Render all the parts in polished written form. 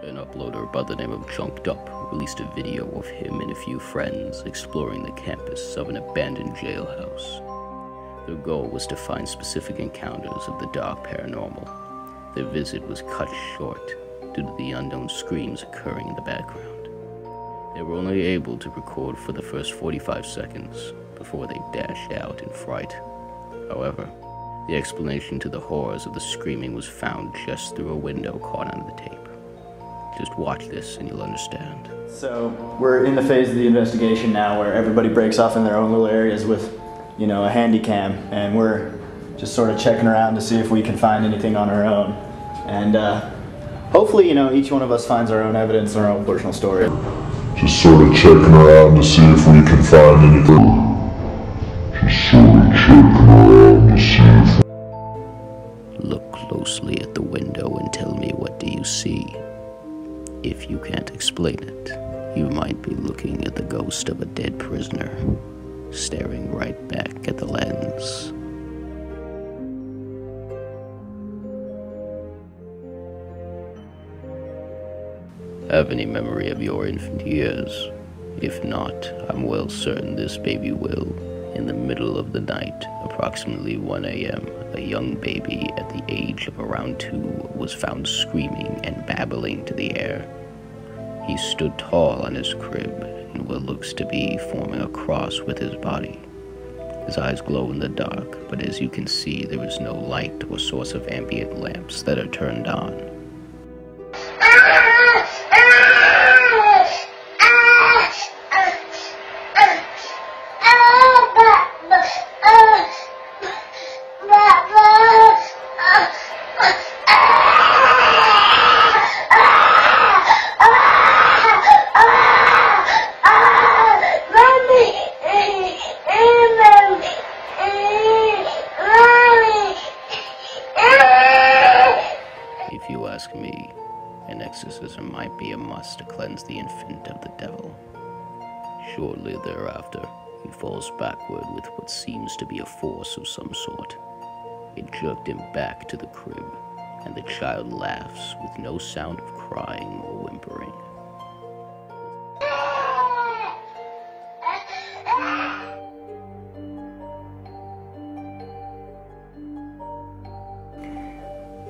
An uploader by the name of Chunked Up released a video of him and a few friends exploring the campus of an abandoned jailhouse. Their goal was to find specific encounters of the dark paranormal. Their visit was cut short due to the unknown screams occurring in the background. They were only able to record for the first 45 seconds before they dashed out in fright. However, the explanation to the horrors of the screaming was found just through a window caught on the tape. Just watch this and you'll understand. So we're in the phase of the investigation now where everybody breaks off in their own little areas with, a handy cam, and we're just sort of checking around to see if we can find anything on our own. And hopefully, each one of us finds our own evidence and our own personal story. Just sort of checking around to see if we can find anything. Look closely at the window and tell me, what do you see? If you can't explain it, you might be looking at the ghost of a dead prisoner, staring right back at the lens. Have any memory of your infant years? If not, I'm well certain this baby will. In the middle of the night, approximately 1 a.m., a young baby at the age of around 2 was found screaming and babbling to the air. He stood tall on his crib in what looks to be forming a cross with his body. His eyes glow in the dark, but as you can see, there is no light or source of ambient lamps that are turned on. If you ask me, an exorcism might be a must to cleanse the infant of the devil. Shortly thereafter, he falls backward with what seems to be a force of some sort. It jerked him back to the crib, and the child laughs with no sound of crying or whimpering.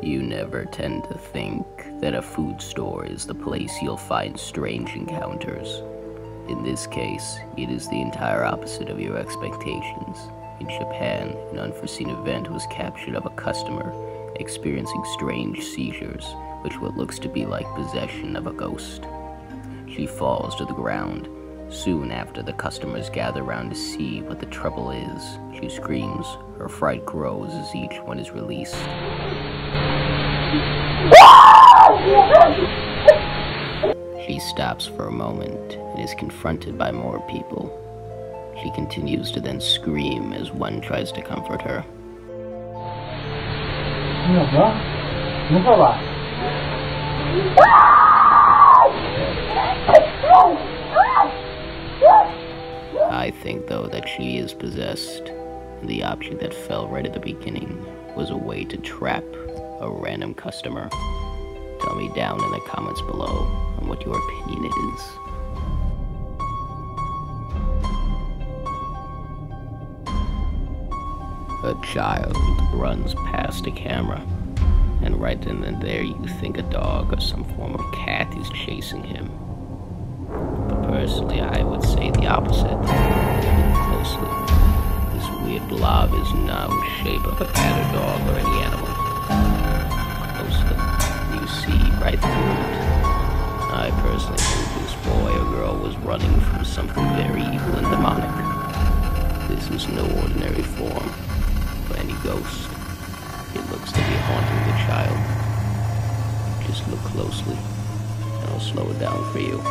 You never tend to think that a food store is the place you'll find strange encounters. In this case, it is the entire opposite of your expectations. In Japan, an unforeseen event was captured of a customer experiencing strange seizures, which what looks to be like possession of a ghost. She falls to the ground. Soon after, the customers gather around to see what the trouble is. She screams. Her fright grows as each one is released. She stops for a moment and is confronted by more people. She continues to then scream as one tries to comfort her. I think, though, that she is possessed. The object that fell right at the beginning was a way to trap a random customer. Tell me down in the comments below on what your opinion is. A child runs past a camera, and right then and there you think a dog or some form of cat is chasing him. But personally, I would say the opposite. Look closely. This weird blob is not in the shape of a cat or dog or any animal. Closely, you see right through it. I personally think this boy or girl was running from something very evil and demonic. This is no ordinary form for any ghost. It looks to be haunting the child. Just look closely, and I'll slow it down for you.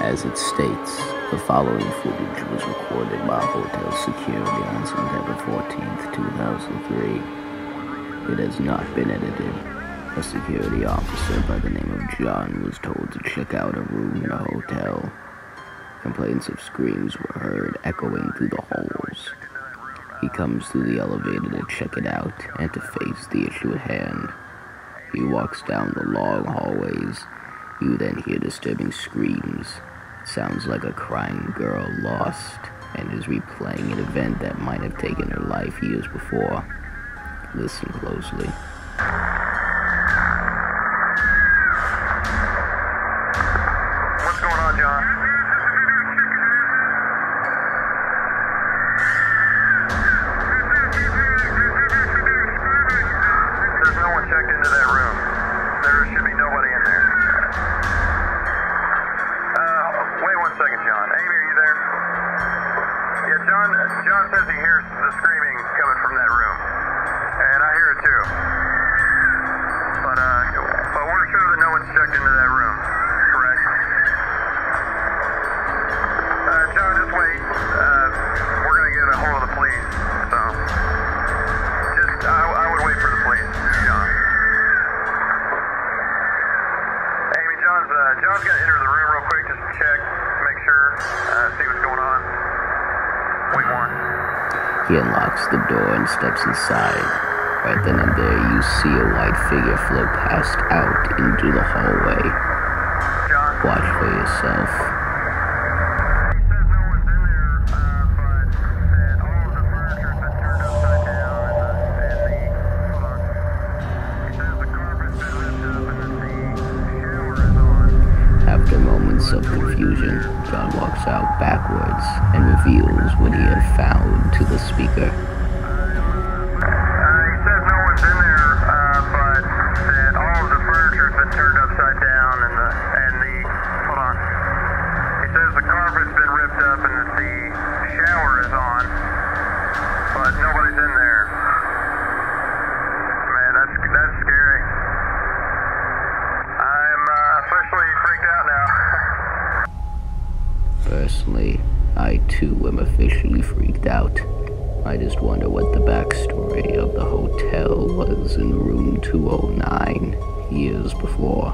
As it states, the following footage was recorded by hotel security on September 14th, 2003. It has not been edited. A security officer by the name of John was told to check out a room in a hotel. Complaints of screams were heard echoing through the halls. He comes through the elevator to check it out and to face the issue at hand. He walks down the long hallways. You then hear disturbing screams. It sounds like a crying girl lost and is replaying an event that might have taken her life years before. Listen closely. What's going on, John? There's no one checked into that room. There should be nobody in there. Wait 1 second, John. Amy, are you there? Yeah, John says he hears the screaming coming from that room. And I hear it too. But we're sure that no one's checked into that room, correct? John, just wait. We're gonna get a hold of the police, so I would wait for the police, John. Amy, John's gonna enter the room real quick just to check, make sure, see what's going on. Wait one. He unlocks the door and steps inside. Right then and there, you see a white figure float past out into the hallway. John? Watch for yourself. He says no one's in there, but that all of the furniture's been turned upside down hold on. He says the carpet's been ripped up and the shower is on. After moments of confusion, John walks out backwards and reveals what he had found to the speaker. He says no one's in there, but that all of the furniture's been turned upside down and the hold on. He says the carpet's been ripped up and that the shower is on, but nobody's in there. Man, that's scary. I'm officially freaked out now. Personally, I too am officially freaked out. I just wonder what the backstory of the hotel was in room 209 years before.